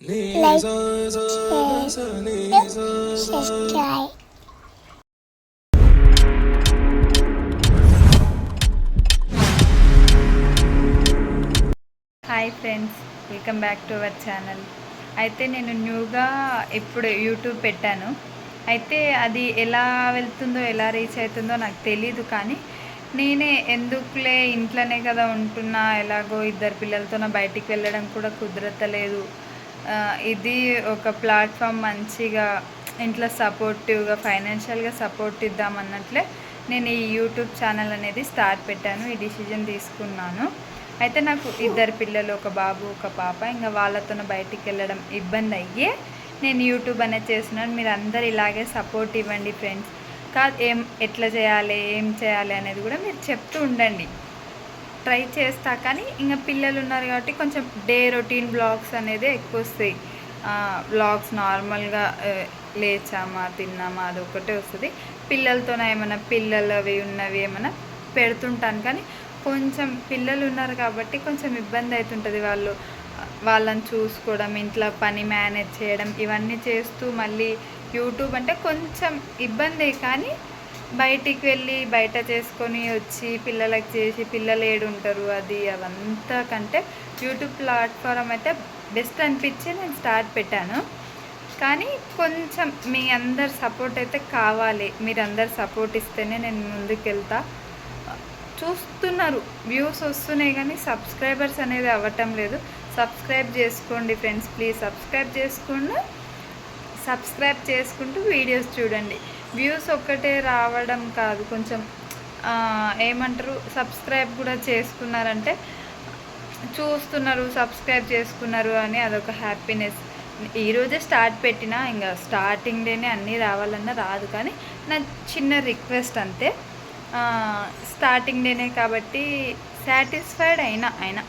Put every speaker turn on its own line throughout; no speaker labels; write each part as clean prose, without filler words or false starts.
like, share, subscribe.
Hi friends, welcome back to our channel. అయితే నేను న్యూగా ఇప్పుడు యూట్యూబ్ పెట్టాను. అయితే అది ఎలా వెళ్తుందో ఎలా రీచ్ అవుతుందో నాకు తెలీదు, కానీ నేనే ఎందుకులే ఇంట్లోనే కదా ఉంటున్నా, ఎలాగో ఇద్దరు పిల్లలతో బయటికి వెళ్ళడం కూడా కుదరతలేదు. ఇది ఒక ప్లాట్ఫామ్, మంచిగా ఇంట్లో సపోర్టివ్గా ఫైనాన్షియల్గా సపోర్ట్ ఇద్దామన్నట్లే నేను ఈ యూట్యూబ్ ఛానల్ అనేది స్టార్ట్ పెట్టాను. ఈ డిసిజన్ తీసుకున్నాను. అయితే నాకు ఇద్దరు పిల్లలు, ఒక బాబు ఒక పాప. ఇంకా వాళ్ళతో బయటికి వెళ్ళడం ఇబ్బంది అయ్యే నేను యూట్యూబ్ అనేది చేస్తున్నాను. మీరు అందరు ఇలాగే సపోర్ట్ ఇవ్వండి ఫ్రెండ్స్. ఎట్లా చేయాలి, ఏం చేయాలి అనేది కూడా మీరు చెప్తూ ఉండండి. ట్రై చేస్తా, కానీ ఇంకా పిల్లలు ఉన్నారు కాబట్టి కొంచెం డే రొటీన్ బ్లాగ్స్ అనేది ఎక్కువ వస్తాయి. బ్లాగ్స్ నార్మల్గా లేచామా తిన్నామా అదొకటే వస్తుంది. పిల్లలతో ఏమైనా పిల్లలు అవి ఉన్నవి ఏమైనా పెడుతుంటాను, కానీ కొంచెం పిల్లలు ఉన్నారు కాబట్టి కొంచెం ఇబ్బంది అవుతుంటుంది. వాళ్ళని చూసుకోవడం, ఇంట్లో పని మేనేజ్ చేయడం, ఇవన్నీ చేస్తూ మళ్ళీ యూట్యూబ్ అంటే కొంచెం ఇబ్బందే. కానీ బయటికి వెళ్ళి బయట చేసుకొని వచ్చి పిల్లలకి చేసి పిల్లలు ఏడుంటారు అది అవంతా కంటే యూట్యూబ్ ప్లాట్ఫారం అయితే బెస్ట్ అనిపించి నేను స్టార్ట్ పెట్టాను. కానీ కొంచెం మీ అందరు సపోర్ట్ అయితే కావాలి. మీరు అందరు సపోర్ట్ ఇస్తేనే నేను ముందుకు వెళ్తా. చూస్తున్నారు, వ్యూస్ వస్తున్నాయి, కానీ సబ్స్క్రైబర్స్ అనేది అవ్వటం లేదు. సబ్స్క్రైబ్ చేసుకోండి ఫ్రెండ్స్, ప్లీజ్ సబ్స్క్రైబ్ చేసుకుంటూ వీడియోస్ చూడండి. వ్యూస్ ఒక్కటే రావడం కాదు, కొంచెం ఏమంటారు, సబ్స్క్రైబ్ కూడా చేసుకున్నారంటే చూస్తున్నారు, సబ్స్క్రైబ్ చేసుకున్నారు అని అదొక హ్యాపీనెస్. ఈరోజే స్టార్ట్ పెట్టినా, ఇంకా స్టార్టింగ్ డేనే అన్నీ రావాలన్నా రాదు, కానీ నా చిన్న రిక్వెస్ట్ అంతే. స్టార్టింగ్ డేనే కాబట్టి సాటిస్ఫైడ్ అయినా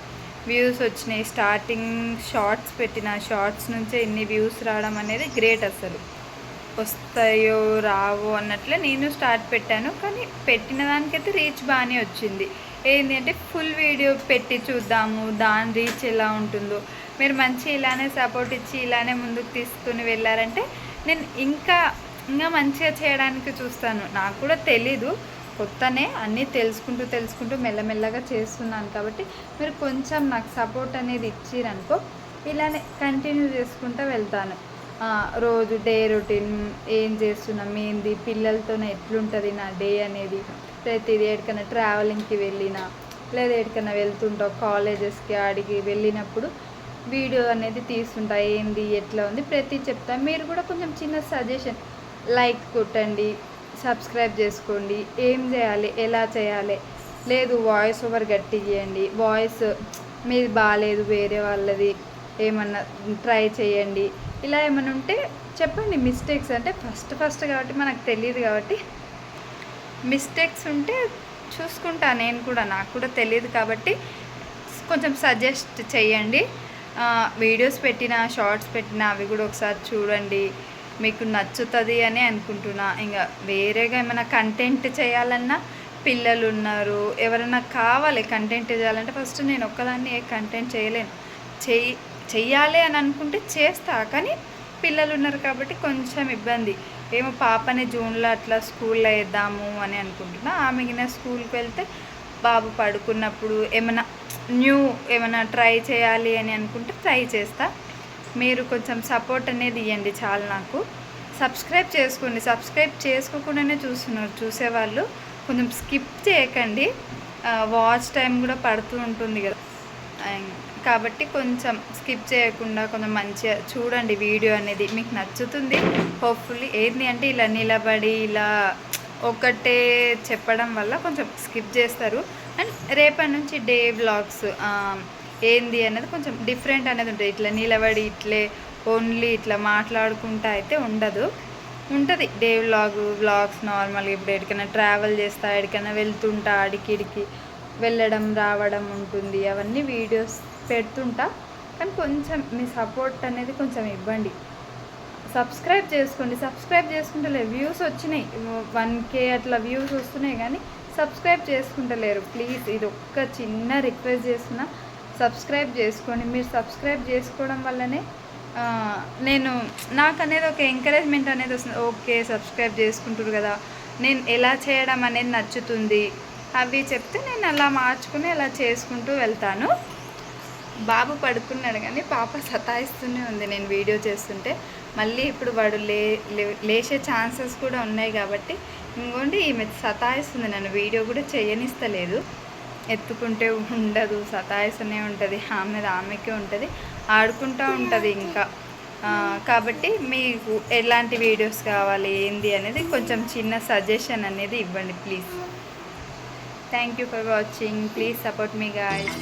వ్యూస్ వచ్చినాయి. స్టార్టింగ్ షార్ట్స్ పెట్టిన షార్ట్స్ నుంచే ఇన్ని వ్యూస్ రావడం అనేది గ్రేట్. అసలు వస్తాయో రావో అన్నట్లే నేను స్టార్ట్ పెట్టాను, కానీ పెట్టిన దానికైతే రీచ్ బాగానే వచ్చింది. ఏంటి అంటే ఫుల్ వీడియో పెట్టి చూద్దాము దాని రీచ్ ఎలా ఉంటుందో. మీరు మంచి ఇలానే సపోర్ట్ ఇచ్చి ఇలానే ముందుకు తీసుకుని వెళ్ళారంటే నేను ఇంకా మంచిగా చేయడానికి చూస్తాను. నాకు కూడా తెలీదు, కొత్తనే అన్నీ తెలుసుకుంటూ మెల్లమెల్లగా చేస్తున్నాను. కాబట్టి మీరు కొంచెం నాకు సపోర్ట్ అనేది ఇచ్చిరనుకో ఇలానే కంటిన్యూ చేసుకుంటూ వెళ్తాను. రోజు డే రొటీన్ ఏం చేస్తున్నాం, ఏంది, పిల్లలతో ఎట్లుంటుంది నా డే అనేది, ప్రతిదీ ఎక్కడికైనా ట్రావెలింగ్కి వెళ్ళినా లేదా ఎక్కడికైనా వెళ్తుంటావు కాలేజెస్కి ఆడికి వెళ్ళినప్పుడు వీడియో అనేది తీస్తుంటా, ఏంది ఎట్లా ఉంది ప్రతి చెప్తాను. మీరు కూడా కొంచెం చిన్న సజెషన్, లైక్ కొట్టండి, సబ్స్క్రైబ్ చేసుకోండి, ఏం చేయాలి ఎలా చేయాలి, లేదు వాయిస్ ఓవర్ గట్టి చేయండి, వాయిస్ మీది బాగాలేదు వేరే వాళ్ళది ఏమన్నా ట్రై చేయండి, ఇలా ఏమైనా ఉంటే చెప్పండి. మిస్టేక్స్ అంటే ఫస్ట్ కాబట్టి మనకు తెలియదు, కాబట్టి మిస్టేక్స్ ఉంటే చూసుకుంటా నేను కూడా, నాకు కూడా తెలియదు కాబట్టి కొంచెం సజెస్ట్ చేయండి. వీడియోస్ పెట్టిన షార్ట్స్ పెట్టిన అవి కూడా ఒకసారి చూడండి, మీకు నచ్చుతుంది అని అనుకుంటున్నా. ఇంకా వేరేగా ఏమైనా కంటెంట్ చేయాలన్నా పిల్లలు ఉన్నారు, ఎవరైనా కావాలి కంటెంట్ చేయాలంటే ఫస్ట్ నేను ఒక్కదాన్ని ఏ కంటెంట్ చేయలేను. చెయ్యాలి అని అనుకుంటే చేస్తా, కానీ పిల్లలు ఉన్నారు కాబట్టి కొంచెం ఇబ్బంది. ఏమో పాపని జూన్లో అట్లా స్కూల్లో వేద్దాము అని అనుకుంటున్నా. ఆమె స్కూల్కి వెళ్తే బాబు పడుకున్నప్పుడు ఏమైనా ట్రై చేయాలి అని అనుకుంటే ట్రై చేస్తా. మీరు కొంచెం సపోర్ట్ అనేది ఇవ్వండి చాలు. నాకు సబ్స్క్రైబ్ చేసుకోండి. సబ్స్క్రైబ్ చేసుకోకుండానే చూస్తున్నారు చూసేవాళ్ళు, కొంచెం స్కిప్ చేయకండి. వాచ్ టైం కూడా పడుతూ ఉంటుంది కదా, కాబట్టి కొంచెం స్కిప్ చేయకుండా కొంచెం మంచిగా చూడండి. వీడియో అనేది మీకు నచ్చుతుంది హోప్ఫుల్లీ. ఏంటి అంటే ఇలా నిలబడి ఇలా ఒకటే చెప్పడం వల్ల కొంచెం స్కిప్ చేస్తారు. అండ్ రేపటి నుంచి డే వ్లాగ్స్ ఏంది అనేది కొంచెం డిఫరెంట్ అనేది ఉంటుంది. ఇట్లా నిలబడి ఇట్లే ఓన్లీ ఇట్లా మాట్లాడుకుంటా అయితే ఉంటుంది డే వ్లాగ్స్ నార్మల్గా. ఇప్పుడు ఎక్కడికైనా ట్రావెల్ చేస్తా, ఎక్కడికైనా వెళ్తుంటా, ఇడికి వెళ్ళడం రావడం ఉంటుంది, అవన్నీ వీడియోస్ పెడుతుంటా. కానీ కొంచెం మీ సపోర్ట్ అనేది కొంచెం ఇవ్వండి. సబ్స్క్రైబ్ చేసుకోండి. సబ్స్క్రైబ్ చేసుకుంటలేరు, వ్యూస్ వచ్చినాయి 1K అట్లా వ్యూస్ వస్తున్నాయి, కానీ సబ్స్క్రైబ్ చేసుకుంటలేరు. ప్లీజ్ ఇది ఒక్క చిన్న రిక్వెస్ట్ చేస్తున్నా, సబ్స్క్రైబ్ చేసుకోండి. మీరు సబ్స్క్రైబ్ చేసుకోవడం వల్లనే ఆ, నేను నాకు అనేది ఒక ఎంకరేజ్మెంట్ అనేది వస్తుంది. ఓకే, సబ్స్క్రైబ్ చేసుకుంటారు కదా, నేను ఎలా చేయడం అనేది నచ్చుతుంది అవి చెప్తే నేను అలా మార్చుకుని అలా చేసుకుంటూ వెళ్తాను. బాబు పడుకున్నాడు కానీ పాప సతాయిస్తూనే ఉంది నేను వీడియో చేస్తుంటే. మళ్ళీ ఇప్పుడు వాడు లేచే ఛాన్సెస్ కూడా ఉన్నాయి కాబట్టి ఇంకోండి ఈమె సతాయిస్తుంది, నన్ను వీడియో కూడా చేయనిస్తలేదు. ఎత్తుకుంటే ఉండదు, సతాయిస్తూనే ఉంటుంది, ఆమెకే ఉంటుంది, ఆడుకుంటూ ఉంటుంది ఇంకా. కాబట్టి మీకు ఎలాంటి వీడియోస్ కావాలి ఏంది అనేది కొంచెం చిన్న సజెషన్ అనేది ఇవ్వండి please. Thank you for watching. Please support me guys.